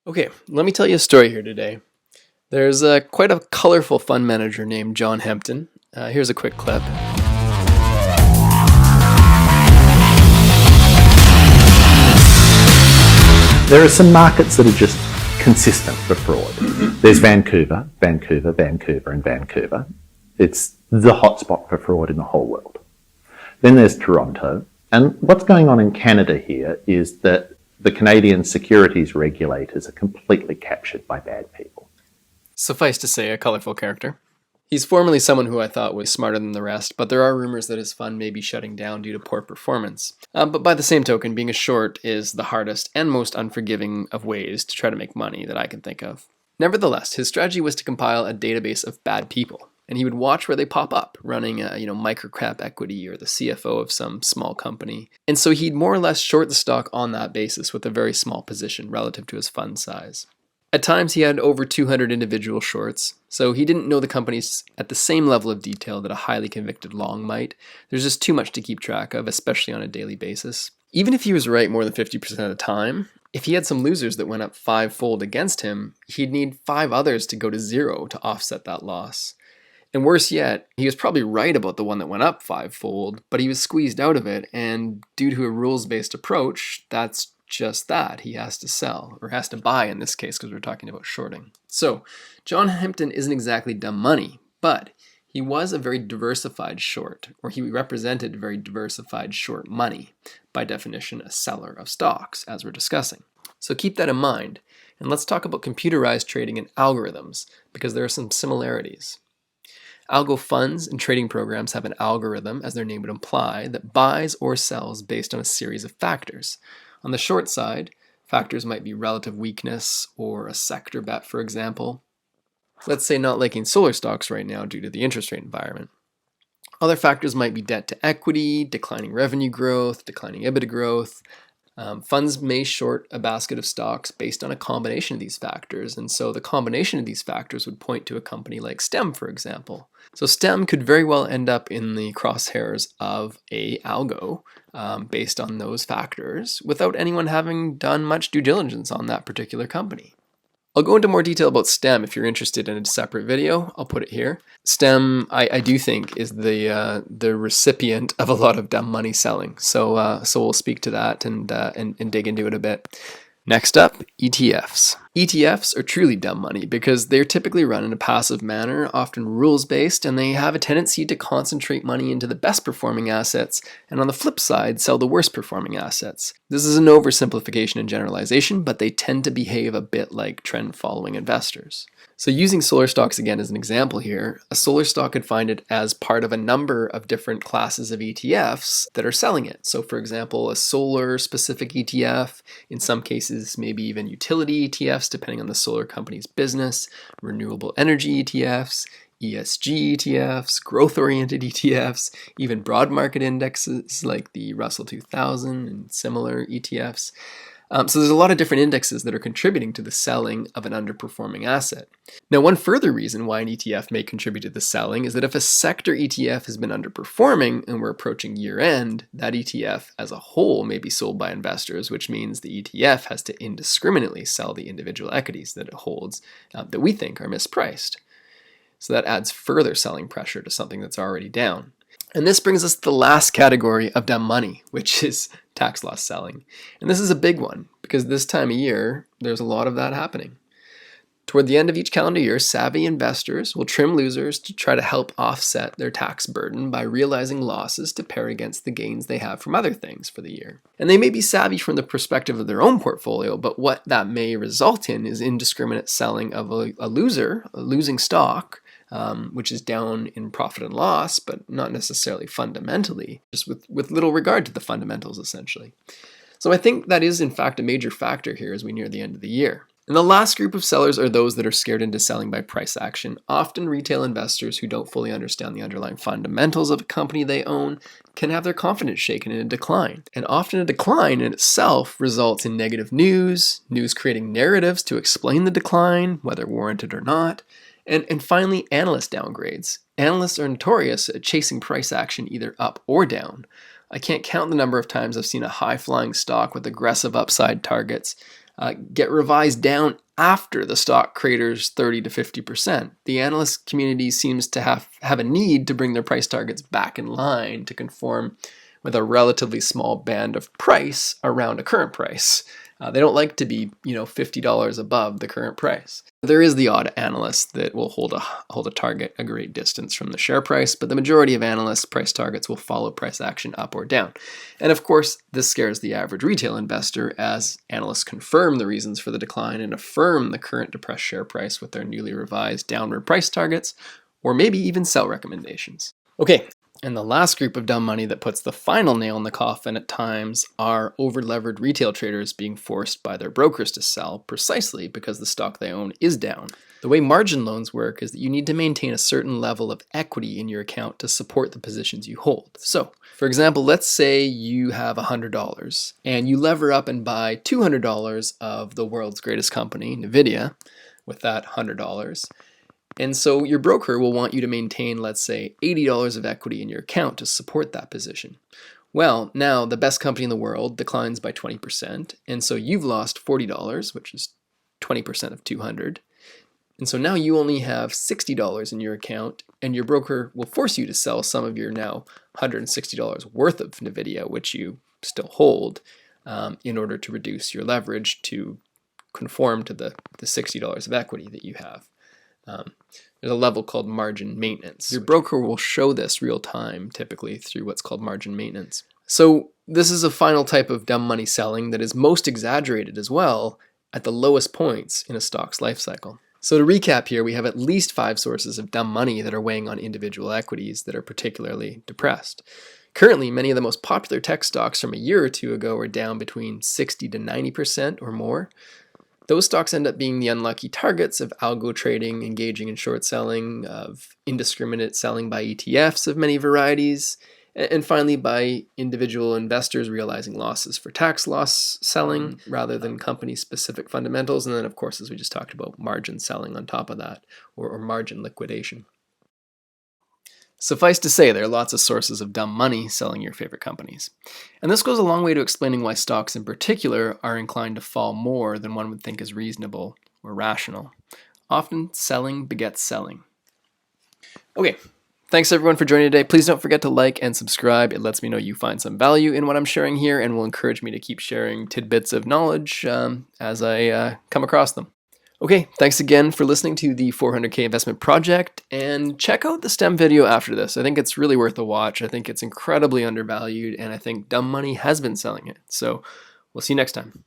Okay, let me tell you a story here today. There's quite a colorful fund manager named John Hempton. Here's a quick clip. There are some markets that are just consistent for fraud. There's Vancouver, Vancouver, Vancouver, and Vancouver. It's the hotspot for fraud in the whole world. Then there's Toronto. And what's going on in Canada here is that the Canadian securities regulators are completely captured by bad people. Suffice to say, a colorful character. He's formerly someone who I thought was smarter than the rest, but there are rumors that his fund may be shutting down due to poor performance. But by the same token, being a short is the hardest and most unforgiving of ways to try to make money that I can think of. Nevertheless, his strategy was to compile a database of bad people, and he would watch where they pop up, running a microcap equity or the CFO of some small company. And so he'd more or less short the stock on that basis with a very small position relative to his fund size. At times he had over 200 individual shorts, so he didn't know the companies at the same level of detail that a highly convicted long might. There's just too much to keep track of, especially on a daily basis. Even if he was right more than 50% of the time, if he had some losers that went up five-fold against him, he'd need 5 others to go to 0 to offset that loss. And worse yet, he was probably right about the one that went up 5-fold, but he was squeezed out of it, and due to a rules-based approach, that's just that. He has to sell, or has to buy in this case, because we're talking about shorting. So, John Hempton isn't exactly dumb money, but he was a very diversified short, or he represented very diversified short money, by definition a seller of stocks, as we're discussing. So keep that in mind, and let's talk about computerized trading and algorithms, because there are some similarities. Algo funds and trading programs have an algorithm, as their name would imply, that buys or sells based on a series of factors. On the short side, factors might be relative weakness or a sector bet, for example. Let's say not liking solar stocks right now due to the interest rate environment. Other factors might be debt to equity, declining revenue growth, declining EBITDA growth. Funds may short a basket of stocks based on a combination of these factors, and so the combination of these factors would point to a company like STEM, for example. So STEM could very well end up in the crosshairs of a algo based on those factors without anyone having done much due diligence on that particular company. I'll go into more detail about STEM if you're interested in a separate video. I'll put it here. STEM, I do think, is the recipient of a lot of dumb money selling. So we'll speak to that and dig into it a bit. Next up, ETFs. ETFs are truly dumb money because they're typically run in a passive manner, often rules-based, and they have a tendency to concentrate money into the best performing assets, and on the flip side, sell the worst performing assets. This is an oversimplification and generalization, but they tend to behave a bit like trend-following investors. So using solar stocks again as an example here, a solar stock could find it as part of a number of different classes of ETFs that are selling it. So for example, a solar-specific ETF, in some cases maybe even utility ETFs depending on the solar company's business, renewable energy ETFs, ESG ETFs, growth-oriented ETFs, even broad market indexes like the Russell 2000 and similar ETFs. So there's a lot of different indexes that are contributing to the selling of an underperforming asset. Now, one further reason why an ETF may contribute to the selling is that if a sector ETF has been underperforming and we're approaching year end, that ETF as a whole may be sold by investors, which means the ETF has to indiscriminately sell the individual equities that it holds that we think are mispriced. So that adds further selling pressure to something that's already down. And this brings us to the last category of dumb money, which is tax loss selling. And this is a big one because this time of year, there's a lot of that happening. Toward the end of each calendar year, savvy investors will trim losers to try to help offset their tax burden by realizing losses to pair against the gains they have from other things for the year. And they may be savvy from the perspective of their own portfolio, but what that may result in is indiscriminate selling of a losing stock, which is down in profit and loss, but not necessarily fundamentally, just with little regard to the fundamentals, essentially. So I think that is, in fact, a major factor here as we near the end of the year. And the last group of sellers are those that are scared into selling by price action. Often retail investors who don't fully understand the underlying fundamentals of a company they own can have their confidence shaken in a decline. And often a decline in itself results in negative news creating narratives to explain the decline, whether warranted or not. And finally, analyst downgrades. Analysts are notorious at chasing price action either up or down. I can't count the number of times I've seen a high-flying stock with aggressive upside targets get revised down after the stock craters 30 to 50%. The analyst community seems to have a need to bring their price targets back in line to conform with a relatively small band of price around a current price. They don't like to be, $50 above the current price. There is the odd analyst that will hold a target a great distance from the share price, but the majority of analysts' price targets will follow price action up or down. And of course, this scares the average retail investor as analysts confirm the reasons for the decline and affirm the current depressed share price with their newly revised downward price targets, or maybe even sell recommendations. Okay. And the last group of dumb money that puts the final nail in the coffin at times are over-levered retail traders being forced by their brokers to sell precisely because the stock they own is down. The way margin loans work is that you need to maintain a certain level of equity in your account to support the positions you hold. So, for example, let's say you have $100 and you lever up and buy $200 of the world's greatest company, NVDA, with that $100. And so your broker will want you to maintain, let's say, $80 of equity in your account to support that position. Well, now the best company in the world declines by 20%, and so you've lost $40, which is 20% of 200. And so now you only have $60 in your account, and your broker will force you to sell some of your now $160 worth of NVIDIA, which you still hold, in order to reduce your leverage to conform to the $60 of equity that you have. There's a level called margin maintenance. Your broker will show this real time, typically through what's called margin maintenance. So this is a final type of dumb money selling that is most exaggerated as well at the lowest points in a stock's life cycle. So to recap here, we have at least 5 sources of dumb money that are weighing on individual equities that are particularly depressed. Currently, many of the most popular tech stocks from a year or two ago are down between 60 to 90% or more. Those stocks end up being the unlucky targets of algo trading, engaging in short selling, of indiscriminate selling by ETFs of many varieties, and finally by individual investors realizing losses for tax loss selling rather than company-specific fundamentals. And then, of course, as we just talked about, margin selling on top of that, or margin liquidation. Suffice to say, there are lots of sources of dumb money selling your favorite companies. And this goes a long way to explaining why stocks in particular are inclined to fall more than one would think is reasonable or rational. Often, selling begets selling. Okay, thanks everyone for joining today. Please don't forget to like and subscribe. It lets me know you find some value in what I'm sharing here and will encourage me to keep sharing tidbits of knowledge as I come across them. Okay, thanks again for listening to the 400k Investment Project, and check out the STEM video after this. I think it's really worth a watch. I think it's incredibly undervalued, and I think dumb money has been selling it. So we'll see you next time.